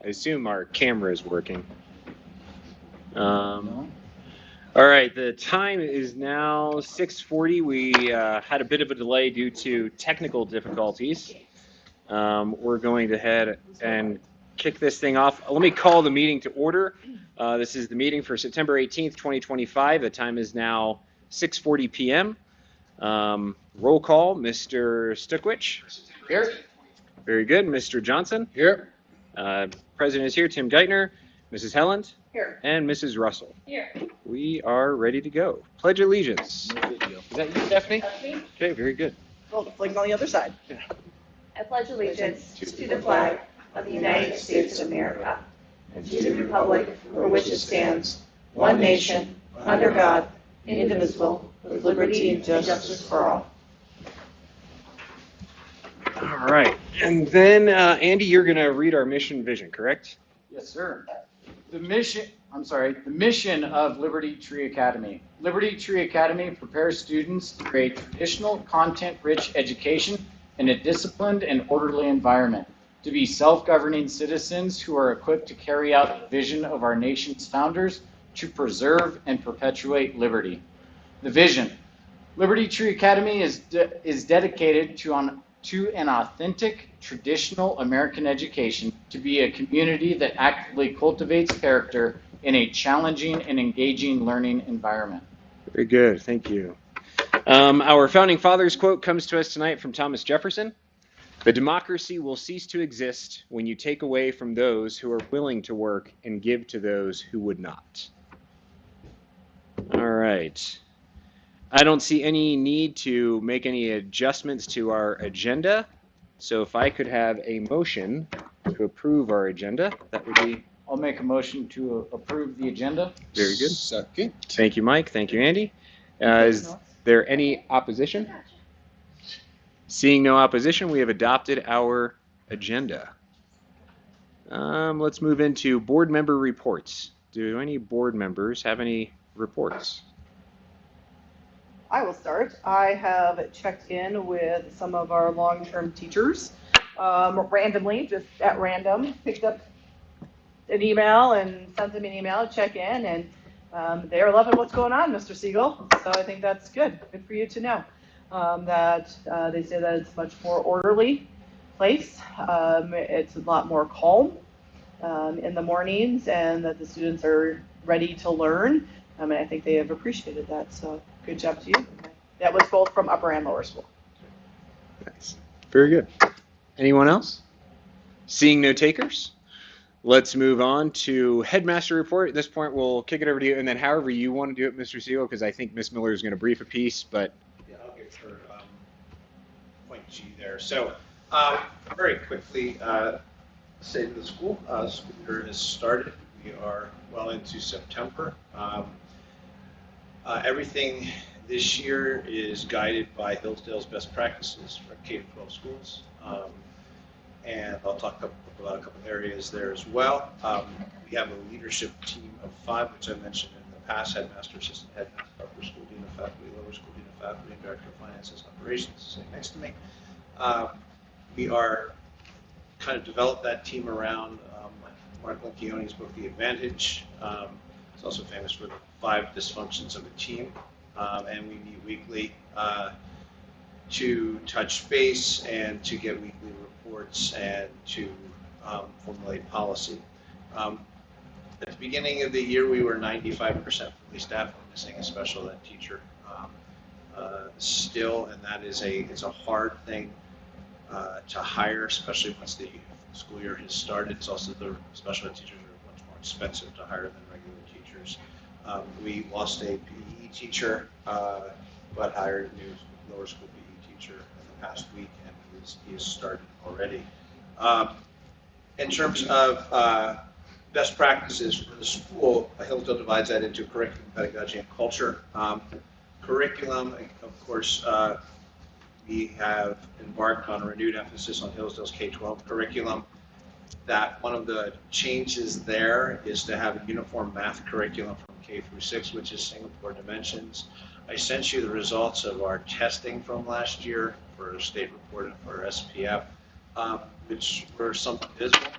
I assume our camera is working. All right, the time is now 6:40. We had a bit of a delay due to technical difficulties. We're going to head and kick this thing off. Let me call the meeting to order. This is the meeting for September 18th, 2025. The time is now 6:40 p.m. Roll call, Mr. Stukwich. Here. Very good. Mr. Johnson. Here. President is here, Tim Geithner. Mrs. Helland. Here. And Mrs. Russell. Here. We are ready to go. Pledge allegiance. No video. Is that you, Stephanie? That's me. Okay, very good. Oh, the flag's on the other side. Yeah. I pledge allegiance to the flag of the United States of America and to the republic for which it stands, one nation, under God, indivisible, with liberty and justice for all. All right. And then, Andy, you're going to read our mission vision, correct? Yes, sir. The mission of Liberty Tree Academy. Liberty Tree Academy prepares students to create traditional, content-rich education in a disciplined and orderly environment, to be self-governing citizens who are equipped to carry out the vision of our nation's founders to preserve and perpetuate liberty. The vision. Liberty Tree Academy is dedicated to an authentic, traditional American education, to be a community that actively cultivates character in a challenging and engaging learning environment. Very good. Thank you. Our Founding Fathers quote comes to us tonight from Thomas Jefferson. The democracy will cease to exist when you take away from those who are willing to work and give to those who would not. All right. I don't see any need to make any adjustments to our agenda. So if I could have a motion to approve our agenda, that would be... I'll make a motion to approve the agenda. Very good. Second. Thank you, Mike. Thank you, Andy. Is there any opposition? Seeing no opposition, we have adopted our agenda. Let's move into board member reports. Do any board members have any reports? I will start. I have checked in with some of our long-term teachers randomly, just at random, picked up an email and sent them an email to check in, and they're loving what's going on, Mr. Siegel. So I think that's good. Good for you to know that they say that it's a much more orderly place. It's a lot more calm in the mornings, and that the students are ready to learn. And I think they have appreciated that. So good job to you. That was both from upper and lower school. Nice. Very good. Anyone else? Seeing no takers? Let's move on to headmaster report. At this point, we'll kick it over to you, and then however you want to do it, Mr. Siegel, because I think Miss Miller is going to brief a piece, but... Yeah, I'll get her point G there. So, very quickly, state of the school. School year has started. We are well into September. Everything this year is guided by Hillsdale's best practices for K-12 schools. And I'll talk about a couple areas there as well. We have a leadership team of 5, which I mentioned in the past: headmaster, assistant headmaster, upper school dean of faculty, lower school dean of faculty, and director of finances and operations sitting next to me. We are kind of developed that team around Mark Lencioni's book, The Advantage. It's also famous for the 5 dysfunctions of a team. And we meet weekly to touch base and to get weekly reports and to formulate policy. At the beginning of the year, we were 95% fully staffed, missing a special ed teacher still, and that is it's a hard thing to hire, especially once the school year has started. It's also the special ed teachers are much more expensive to hire than regular teachers. We lost a PE teacher, but hired a new lower school PE teacher in the past week, and he has started already. In terms of best practices for the school, Hillsdale divides that into curriculum, pedagogy, and culture. Curriculum, of course, we have embarked on a renewed emphasis on Hillsdale's K-12 curriculum. That one of the changes there is to have a uniform math curriculum from K through 6, which is Singapore Dimensions. I sent you the results of our testing from last year for a state report and for SPF, which were somewhat dismal.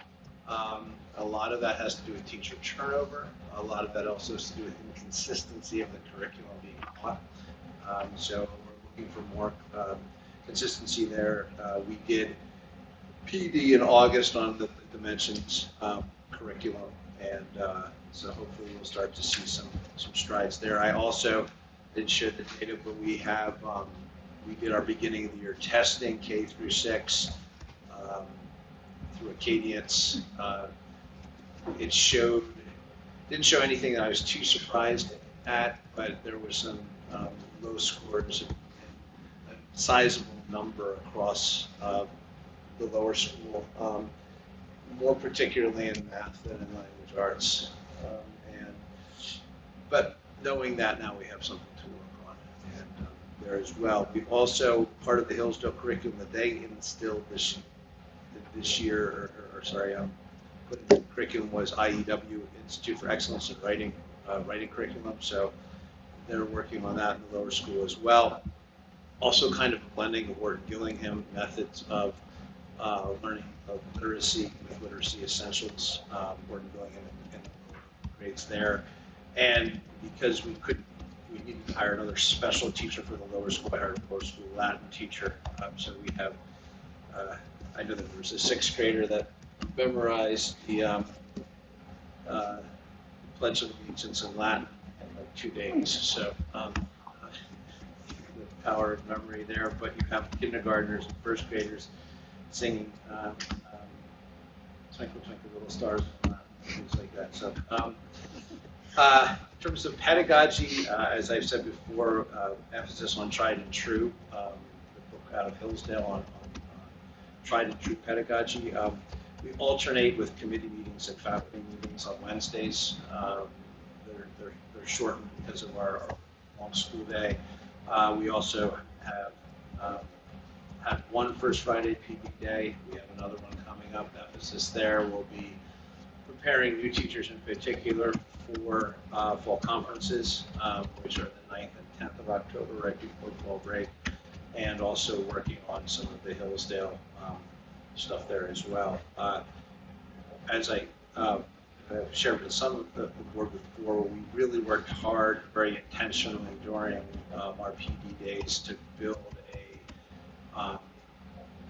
A lot of that has to do with teacher turnover. A lot of that also has to do with inconsistency of the curriculum being taught. So we're looking for more consistency there. We did PD in August on the dimensions curriculum, and so hopefully we'll start to see some strides there. I also didn't share the data, but we have we did our beginning of the year testing K through 6 through Acadience. It didn't show anything that I was too surprised at, but there was some low scores and a sizable number across the lower school, more particularly in math than in language arts. But knowing that now, we have something to work on and there as well. We've also, part of the Hillsdale curriculum that they instilled this year, put in the curriculum was IEW, Institute for Excellence in Writing, writing curriculum. So they're working on that in the lower school as well. Also kind of blending of Ward Gillingham methods of learning of literacy with literacy essentials, Ward Gillingham and grades there. And because we needed to hire another special teacher for the lower school, I hired a lower school Latin teacher. So we have, I know that there was a 6th grader that memorized the Pledge of Allegiance in Latin in like 2 days. So the power of memory there. But you have kindergartners and 1st graders singing Twinkle, Twinkle, Little Stars, things like that. So in terms of pedagogy, as I've said before, emphasis on tried and true. The book out of Hillsdale on tried and true pedagogy. We alternate with committee meetings and faculty meetings on Wednesdays. They're shortened because of our long school day. We also have had one First Friday PD day. We have another one coming up. The emphasis there will be preparing new teachers in particular for fall conferences, which are the 9th and 10th of October, right before fall break, and also working on some of the Hillsdale stuff there as well. As I shared with some of the board before, we really worked hard, very intentionally during our PD days to build a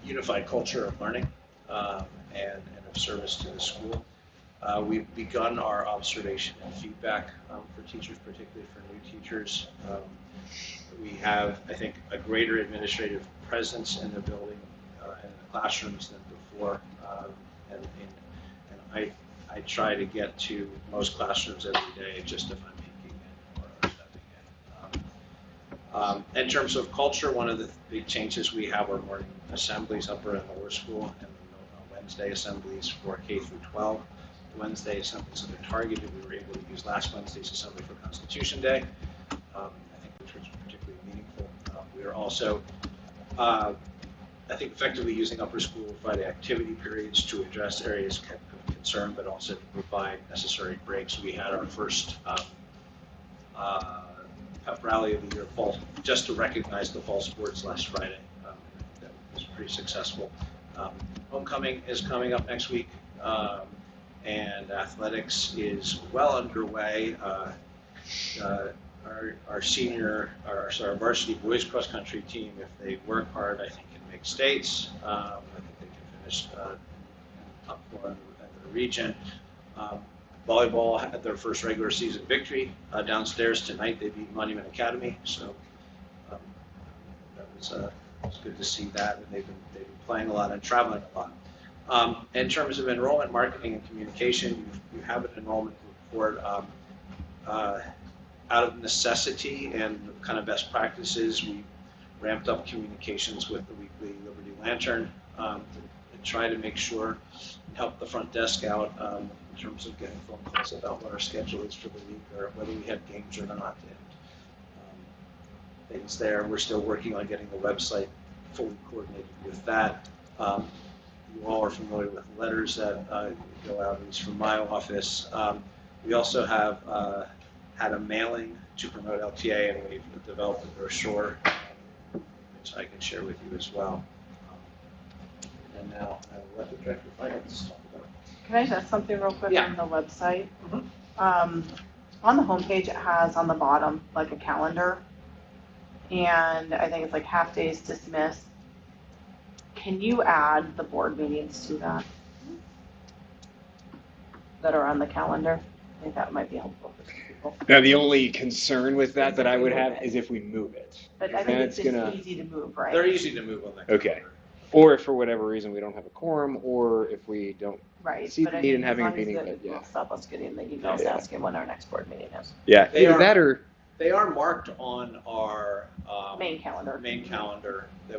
unified culture of learning and of service to the school. We've begun our observation and feedback for teachers, particularly for new teachers. We have, I think, a greater administrative presence in the building and the classrooms than before. And I try to get to most classrooms every day, just if I'm peeking in or stepping in. In terms of culture, one of the big changes we have are morning assemblies upper and lower school, and Wednesday assemblies for K through 12. The Wednesday assemblies that are targeted, we were able to use last Wednesday's assembly for Constitution Day, I think, which was particularly meaningful. We are also, I think, effectively using upper school Friday activity periods to address areas of concern, but also to provide necessary breaks. We had our first pep rally of the year, fall, just to recognize the fall sports last Friday. That was pretty successful. Homecoming is coming up next week, and athletics is well underway. Our senior, our varsity boys cross country team, if they work hard, I think can make states. I think they can finish in the top 4 in the region. Volleyball had their first regular season victory downstairs tonight. They beat Monument Academy, so that was good to see that. And they've been playing a lot and traveling a lot. In terms of enrollment, marketing, and communication, you have an enrollment report. Out of necessity and kind of best practices, we ramped up communications with the weekly Liberty Lantern to try to make sure and help the front desk out in terms of getting phone calls about what our schedule is for the week or whether we have games or not. And things there. We're still working on getting the website fully coordinated with that. You all are familiar with letters that go out, at least from my office. We also have had a mailing to promote LTA, and we've developed a brochure, which I can share with you as well. And now I will let the Director of Finance talk about it. Can I just ask something real quick Yeah. on the website? Mhm. On the homepage, it has on the bottom like a calendar, and I think it's like half days dismissed. Can you add the board meetings to that are on the calendar? I think that might be helpful for some people. Now, the only concern with that Is that if I we would move have it. is if we move it. But I Then think it's just gonna, easy to move, right? They're easy to move on that. Okay. calendar. Or if for whatever reason we don't have a quorum, or if we don't Right. see but the I need mean, in having a as long as meeting, it but yeah. will stop us getting the emails Yeah. asking when our next board meeting is. Yeah, They either are- that or They are marked on our Main calendar.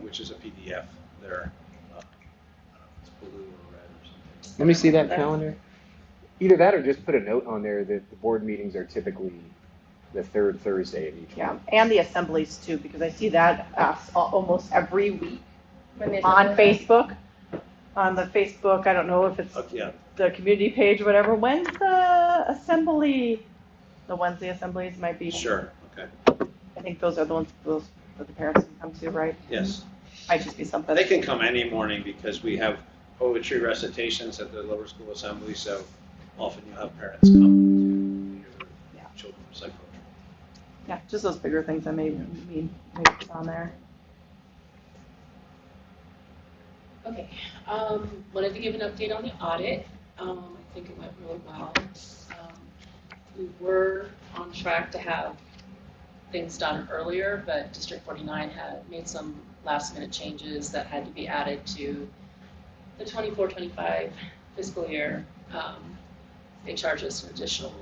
which is a PDF. They're, I don't know if it's blue or red or something. let me see that calendar. Either that or just put a note on there that the board meetings are typically the third Thursday of each Yeah, month. and the assemblies too, because I see that almost every week When they on send it. Facebook. On the Facebook, I don't know if it's Yeah. the community page or whatever. When's the assembly? The Wednesday assemblies might be. Sure. Okay. I think those are the ones that the parents can come to, right? Yes. Might just be something. They can come any morning because we have poetry recitations at the lower school assembly, so often you'll have parents come to hear their children recite poetry. Yeah, just those bigger things I maybe put on there. Okay, wanted to give an update on the audit. I think it went really well. We were on track to have things done earlier, but District 49 had made some last minute changes that had to be added to the 24-25 fiscal year. They charged us an additional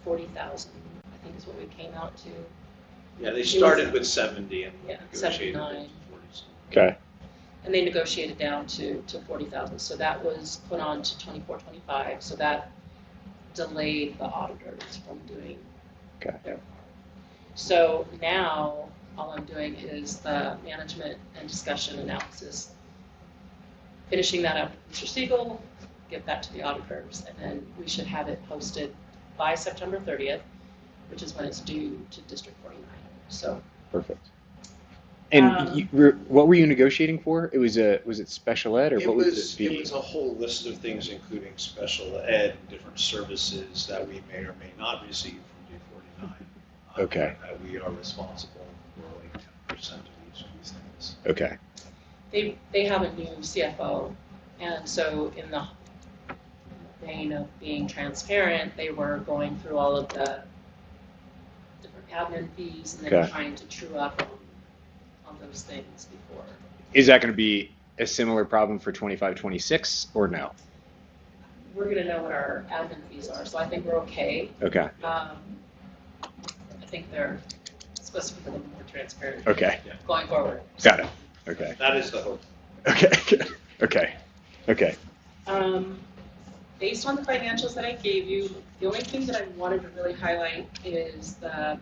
$40,000, I think is what we came out to. Yeah, they started with 70 and Yeah, negotiated 79. with 40. Okay. And they negotiated down to 40,000. So that was put on to 24-25. So that delayed the auditors from doing Okay. their part. So now all I'm doing is the management and discussion analysis. Finishing that up with Mr. Siegel, give that to the auditors, and then we should have it posted by September 30th, which is when it's due to District 49. So Perfect. And what were you negotiating for? Was it special ed or what was It was a whole list of things, including special ed and different services that we may or may not receive from D49. Okay. That we are responsible for like 10% of each of these things. Okay. they have a new CFO, and so in the vein of being transparent, they were going through all of the different admin fees and then Okay. trying to true up on those things before. Is that going to be a similar problem for 25-26 or no? We're going to know what our admin fees are, so I think we're okay. Okay. I think they're supposed to be a little more transparent Okay. going forward. Got it. Okay. That is the hope. Okay. Good. Okay. Okay. Based on the financials that I gave you, the only thing that I wanted to really highlight is the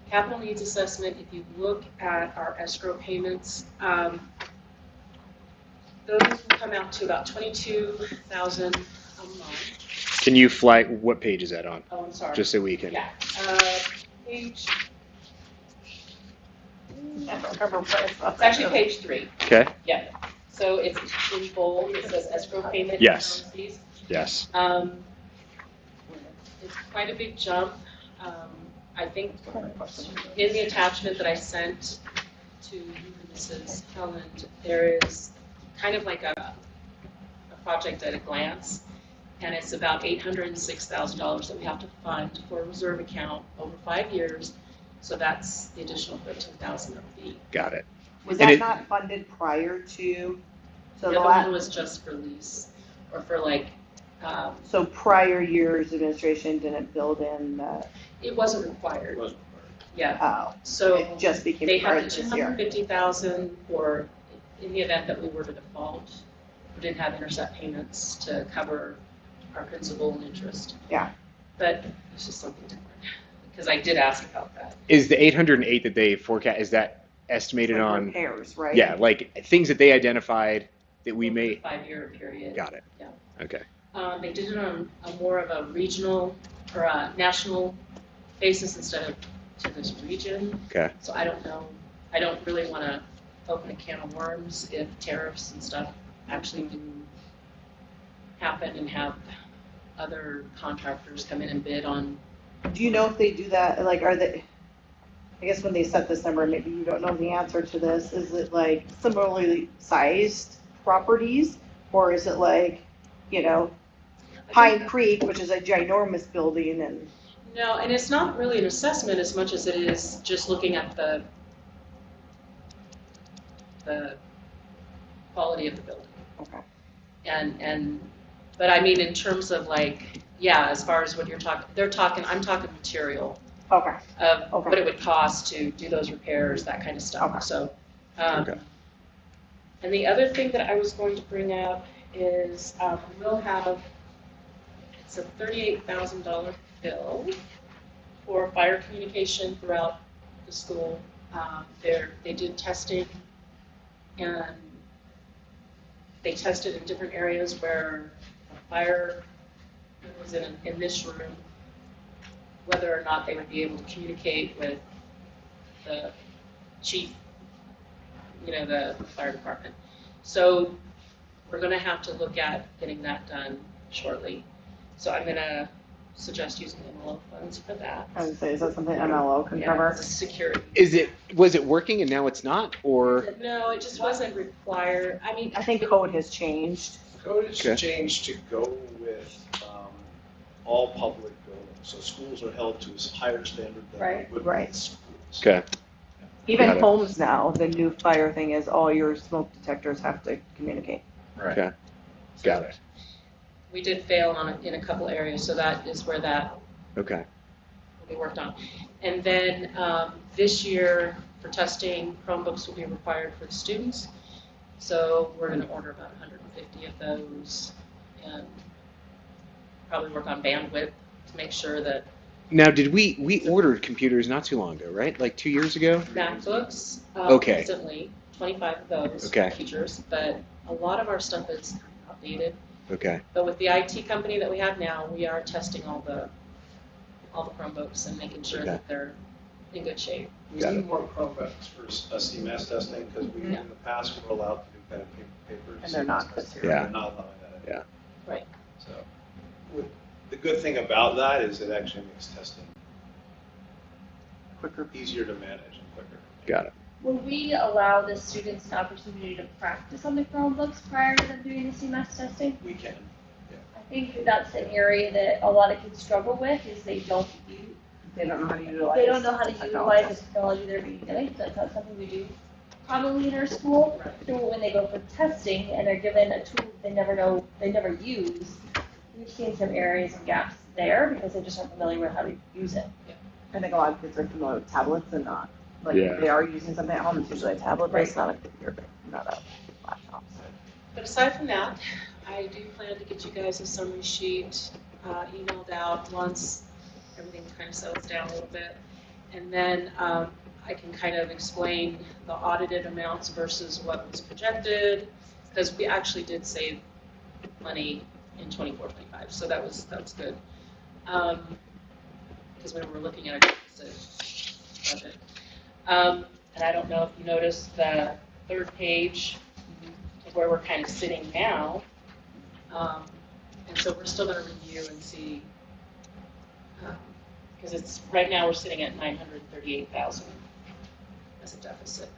capital needs assessment. If you look at our escrow payments, those will come out to about $22,000 a month. Can you flag what page is that on? Oh, I'm sorry. Just so we can. Yeah. Page. I don't remember what It's actually page 3. Okay. Yeah. So it's in bold. It says escrow payment. Yes. and fees. Yes. It's quite a big jump. I think in the attachment that I sent to you and Mrs. Helland, there is kind of like a project at a glance, and it's about $806,000 that we have to fund for a reserve account over 5 years. So that's the additional $13,000 of the. Got it. Was And that it- not funded prior to? So The other one was just for lease, or for like, so prior years administration didn't build in it wasn't It required. wasn't Yeah. oh, So it just became they part have of the this year. $250,000 for, in the event that we were to default, we didn't have intercept payments to cover our principal and interest. Yeah. But it's just something different, because I did ask about that. Is the 808 that they forecast, is that estimated Like on? repairs, right? Yeah, like things that they identified that we Over may. the 5-year period. Got it. Yeah. Okay. They did it on a more of a regional or a national basis instead of to this region. Okay. So I don't know. I don't really want to open a can of worms if tariffs and stuff actually do happen and have other contractors come in and bid on. Do you know if they do that, like, are they, I guess when they set this number, maybe you don't know the answer to this, is it like similarly sized properties? Or is it like, you know, Pine Creek, which is a ginormous building and, No, and it's not really an assessment as much as it is just looking at the quality of the building. okay. But I mean, in terms of like, yeah, as far as what you're talking, I'm talking material Okay. of Okay. what it would cost to do those repairs, that kind of stuff. Okay. So, Okay. and the other thing that I was going to bring up is we'll have, it's a $38,000 bill for fire communication throughout the school. They did testing, and they tested in different areas where a fire was in this room, whether or not they would be able to communicate with the chief, the fire department. So we're going to have to look at getting that done shortly. So I'm going to suggest using MLO funds for that. I would say, is that something MLO can cover? Yeah, security. Was it working and now it's not, or? No, it just wasn't required. I mean, I think code has changed. Code has Okay. changed to go with all public buildings, so schools are held to a higher standard than Right. would Right. be schools. Okay. Even Got it. homes now, the new fire thing is all your smoke detectors have to communicate. Okay. Got it. we did fail on it in a couple areas, so that is where that Okay. will be worked on. And then this year, for testing, Chromebooks will be required for the students. So we're going to order about 150 of those and probably work on bandwidth to make sure that Now, did we ordered computers not too long ago, right? Like 2 years ago? MacBooks Okay. recently, 25 of those Okay. features, but a lot of our stuff is outdated. Okay. But with the IT company that we have now, we are testing all the Chromebooks and making sure Okay. that they're in good shape. We Got need more Chromebooks for CMAS testing, because we, in Yeah. the past, we were allowed to do pen and paper. And they're not CMAS this testing. year. Yeah. They're not allowing that anymore. Right. So, the good thing about that is it actually makes testing Quicker. easier to manage and quicker. Got it. Would we allow the students an opportunity to practice on the Chromebooks prior to them doing the CMAS testing? We can. I think that's an area that a lot of kids struggle with, is they don't They don't know how to utilize. they don't know how to utilize technology. the technology they're being given. That's not something we do commonly in our school. So when they go for testing and they're given a tool they never use, we've seen some areas and gaps there because they just aren't familiar with how to use it. I think a lot of kids are familiar with tablets and not, like, Yeah. if they are using something at home, it's usually a tablet, but it's not a computer, not a laptop. So. But aside from that, I do plan to get you guys a summary sheet emailed out once everything kind of settles down a little bit. And then I can kind of explain the audited amounts versus what was projected, because we actually did save money in 24-25, so that was good. Because we were looking at a deficit budget. And I don't know if you noticed the third page of where we're kind of sitting now. And so we're still going to review and see, because it's right now we're sitting at 938,000 as a deficit.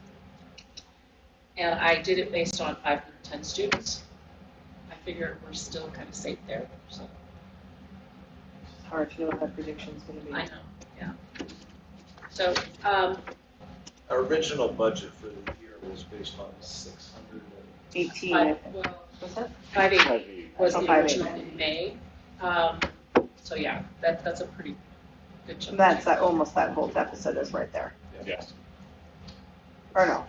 And I did it based on 510 students. I figure we're still kind of safe there. So It's hard to know what that prediction's gonna be. I know, yeah. So Our original budget for the year was based on 600. 18, I think. well, Was it? 580 was Oh, the 580. original in May. So yeah, that's a pretty good chunk. That's that, almost that whole deficit is right there. Yes. Or no,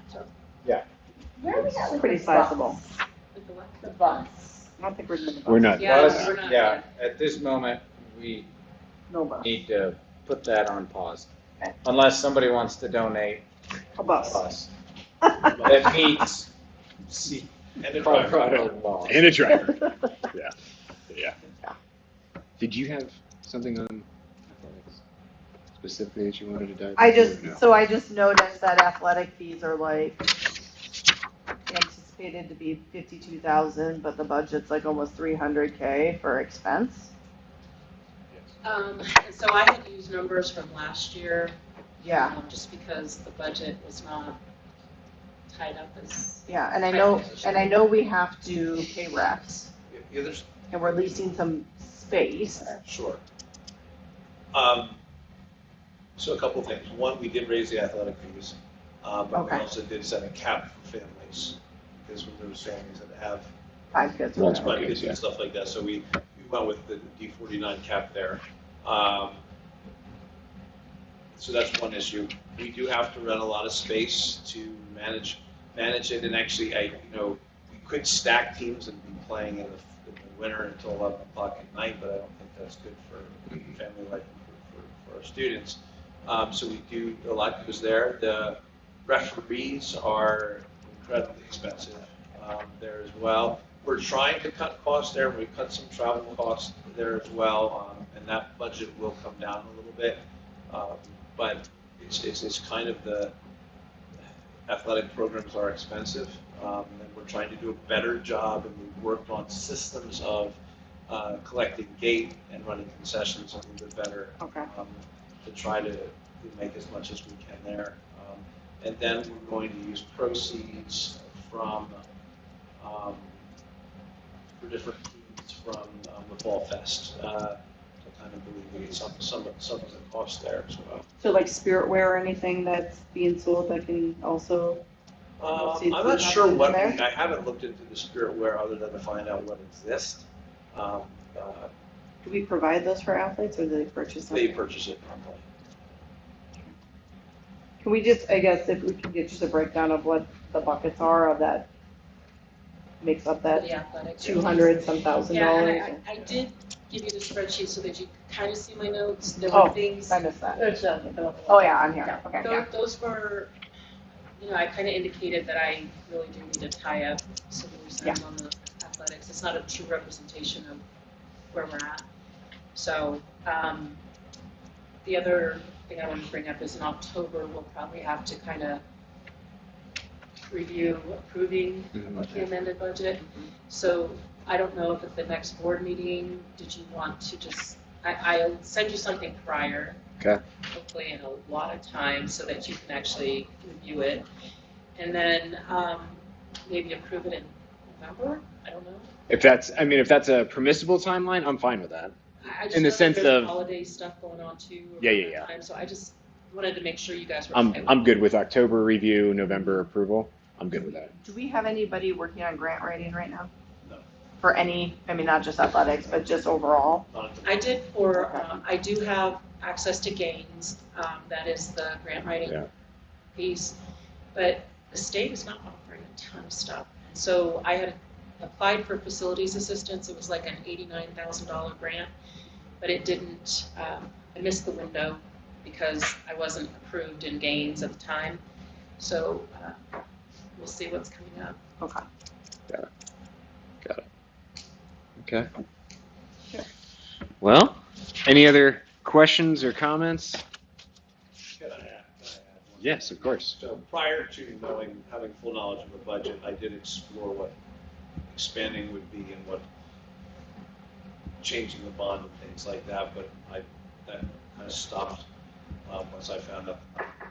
Where are we at with pretty the bus? sizable. With the what? The bus. I don't think we're in the bus. We're not. Yeah, Bus, we're not yeah, yet. at this moment, we No bus. need to put that on pause. Okay. Unless somebody wants to donate A a bus. bus that meets And the driver. Colorado law. And a driver. Yeah. Yeah. Did you have something on athletics specifically that you wanted to dive I into, just, or no? so I just noticed that athletic fees are like anticipated to be 52,000, but the budget's like almost 300K for expense. And so I had used numbers from last year, Yeah, just because the budget was not tied up as. yeah, and tight I know we have to pay refs, Yeah, there's, and we're leasing some space. sure. So a couple of things. One, we did raise the athletic fees, but we Okay. also did set a cap for families, because when there was families that have 5 kids. or Multiple whatever. kids and stuff like that, so we went with the D49 cap there. So that's one issue. We do have to rent a lot of space to manage it, and actually, we could stack teams and be playing in the winter until 11 o'clock at night, but I don't think that's good for family life and for our students. So we do, a lot goes there. The referees are incredibly expensive there as well. We're trying to cut costs there. We cut some travel costs there as well, and that budget will come down a little bit. But it's kind of the athletic programs are expensive, and we're trying to do a better job, and we've worked on systems of collecting gate and running concessions a little bit better. Okay. To try to make as much as we can there. And then we're going to use proceeds from, for different teams from the Fall Fest to kind of alleviate some of the costs there as well. So like spirit wear or anything that's being sold that can also. I'm not sure what, I haven't looked into the spirit wear other than to find out what exists. Do we provide those for athletes or do they purchase them? They purchase it normally. Can we just, I guess, if we can get just a breakdown of what the buckets are of that makes up For that the athletics. $200 thousand. Yeah, and I did give you the spreadsheet so that you could kind of see my notes. There Oh, were things. I missed that. There's Oh, yeah, I'm here. Okay, yeah. Those were, I kind of indicated that I really do need to tie up some loose ends on the athletics. It's not a true representation of where we're at. So, the other thing I want to bring up is in October, we'll probably have to kind of review approving the amended budget. So I don't know if at the next board meeting, did you want to just, I'll send you something prior. Okay. Hopefully in a lot of time so that you can actually review it. And then maybe approve it in November, I don't know. If that's a permissible timeline, I'm fine with that. I just In the know sense there's of- holiday stuff going on too. Yeah. around that time, so I just wanted to make sure you guys were. I'm good with October review, November approval. I'm good with that. Do we have anybody working on grant writing right now? No. For any, not just athletics, but just overall? I did for, I do have access to gains, that is the grant writing Yeah. piece, but the state is not offering a ton of stuff. So I had applied for facilities assistance, it was like an $89,000 grant, but it didn't, I missed the window because I wasn't approved in gains at the time. So we'll see what's coming up. Okay. Got it. Okay. Well, any other questions or comments? Can I add one? Yes, of course. So prior to having full knowledge of the budget, I did explore what expanding would be and what changing the bond and things like that, but that kind of stopped once I found out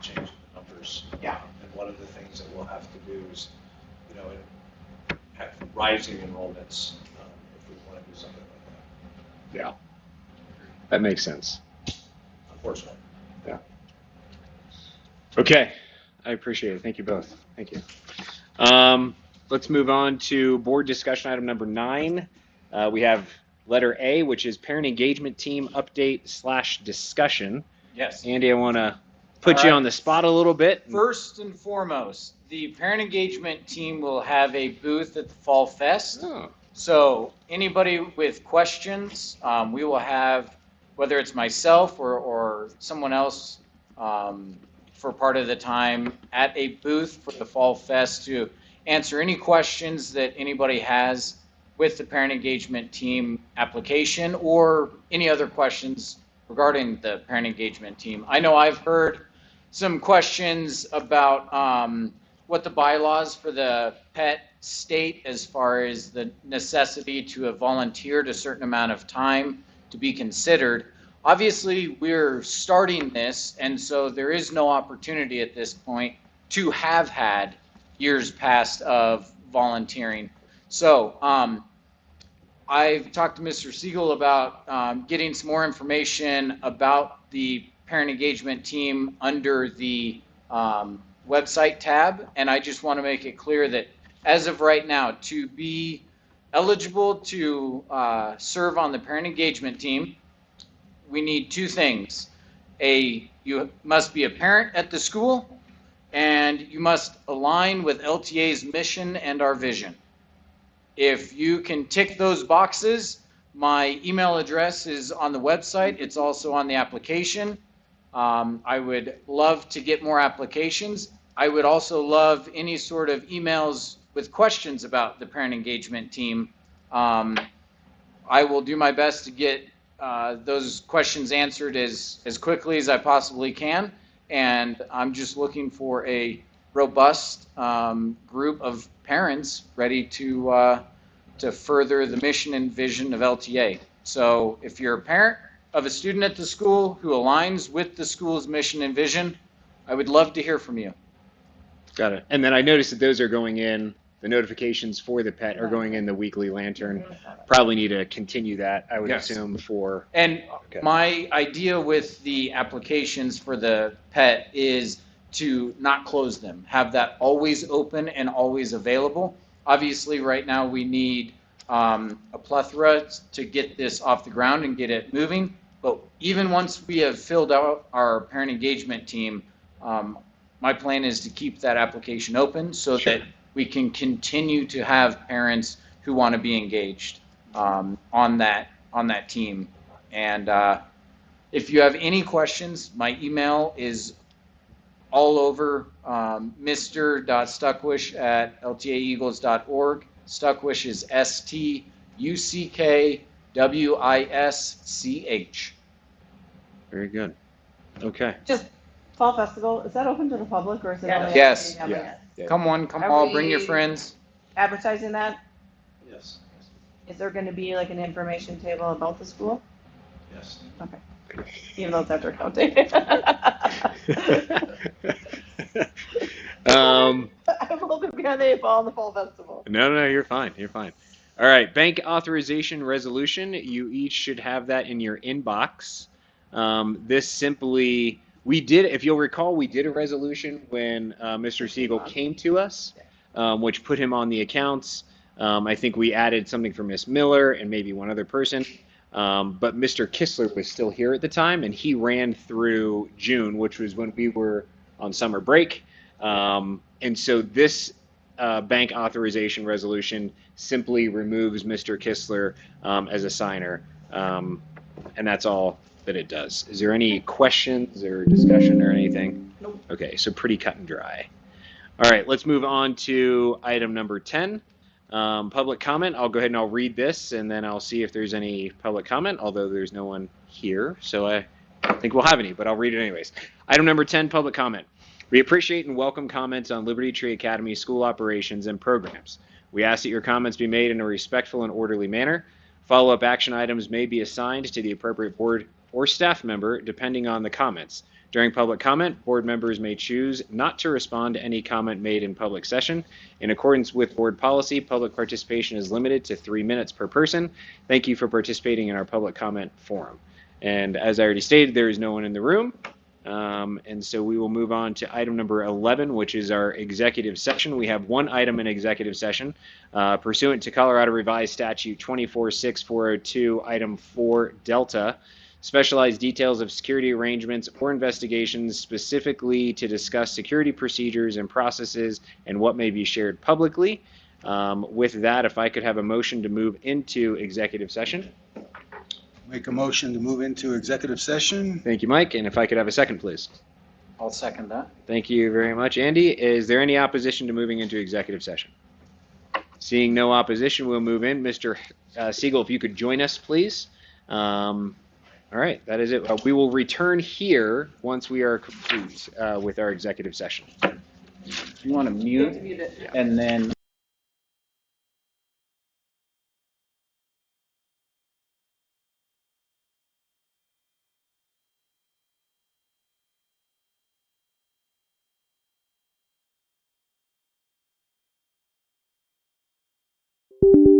changing the numbers. Yeah. And one of the things that we'll have to do is, have rising enrollments if we want to do something like Yeah. That makes sense. that, unfortunately. Okay. I appreciate it. Thank you both. Thank you. Let's move on to board discussion item number 9. We have letter A, which is parent engagement team update / discussion. Yes. Andy, I want to put All you right. on the spot a little bit. First and foremost, the parent engagement team will have a booth at the Fall Fest. Oh, So anybody with questions, we will have, whether it's myself or someone else for part of the time, at a booth for the Fall Fest to answer any questions that anybody has with the parent engagement team application or any other questions regarding the parent engagement team. I know I've heard some questions about what the bylaws for the pet state as far as the necessity to have volunteered a certain amount of time to be considered. Obviously, we're starting this, and so there is no opportunity at this point to have had years past of volunteering. So I've talked to Mr. Siegel about getting some more information about the parent engagement team under the website tab, and I just want to make it clear that as of right now, to be eligible to serve on the parent engagement team, we need two things. You must be a parent at the school, and you must align with LTA's mission and our vision. If you can tick those boxes, my email address is on the website. It's also on the application. I would love to get more applications. I would also love any sort of emails with questions about the parent engagement team. I will do my best to get those questions answered as quickly as I possibly can. And I'm just looking for a robust group of parents ready to further the mission and vision of LTA. So if you're a parent of a student at the school who aligns with the school's mission and vision, I would love to hear from you. Got it. And then I noticed that those are going in, the notifications for the pet are going in the weekly lantern. Probably need to continue that, I would Yes. assume, for. And Okay. my idea with the applications for the pet is to not close them, have that always open and always available. Obviously, right now we need a plethora to get this off the ground and get it moving. But even once we have filled out our parent engagement team, my plan is to keep that application open so Sure. that we can continue to have parents who want to be engaged on that team. And if you have any questions, my email is all over mr.stuckwish@ltaeagles.org. Stuckwish is STUCKWISCH. Very good. Okay. Just Fall Festival, is that open to the public or is it Yeah. only? Yes. Yeah. Come one, come Are all, bring your we- friends. Advertising that? Yes, Is there going to be like an information table about the school? yes. Okay. Even though it's after counting. I'm a little bit behind the 8 ball on the Fall Festival. No, you're fine. You're fine. All right, bank authorization resolution. You each should have that in your inbox. This simply, if you'll recall, we did a resolution when Mr. Siegel came to us, which put him on the accounts. I think we added something for Miss Miller and maybe one other person. But Mr. Kistler was still here at the time, and he ran through June, which was when we were on summer break. And so this bank authorization resolution simply removes Mr. Kistler as a signer, and that's all that it does. Is there any questions or discussion or anything? Nope. Okay, so pretty cut and dry. All right, let's move on to item number 10. Public comment. I'll go ahead and I'll read this, and then I'll see if there's any public comment, although there's no one here, so I don't think we'll have any, but I'll read it anyways. Item number 10, public comment. We appreciate and welcome comments on Liberty Tree Academy school operations and programs. We ask that your comments be made in a respectful and orderly manner. Follow-up action items may be assigned to the appropriate board or staff member depending on the comments. During public comment, board members may choose not to respond to any comment made in public session. In accordance with board policy, public participation is limited to 3 minutes per person. Thank you for participating in our public comment forum. And as I already stated, there is no one in the room. And so we will move on to item number 11, which is our executive session. We have one item in executive session. Pursuant to Colorado Revised Statute 246402, item 4 Delta, specialized details of security arrangements or investigations specifically to discuss security procedures and processes and what may be shared publicly. With that, if I could have a motion to move into executive session. Make a motion to move into executive session. Thank you, Mike. And if I could have a second, please. I'll second that. Thank you very much, Andy. Is there any opposition to moving into executive session? Seeing no opposition, we'll move in. Mr. Siegel, if you could join us, please. All right, that is it. We will return here once we are complete with our executive session. You want to You have to mute mute it. and then you.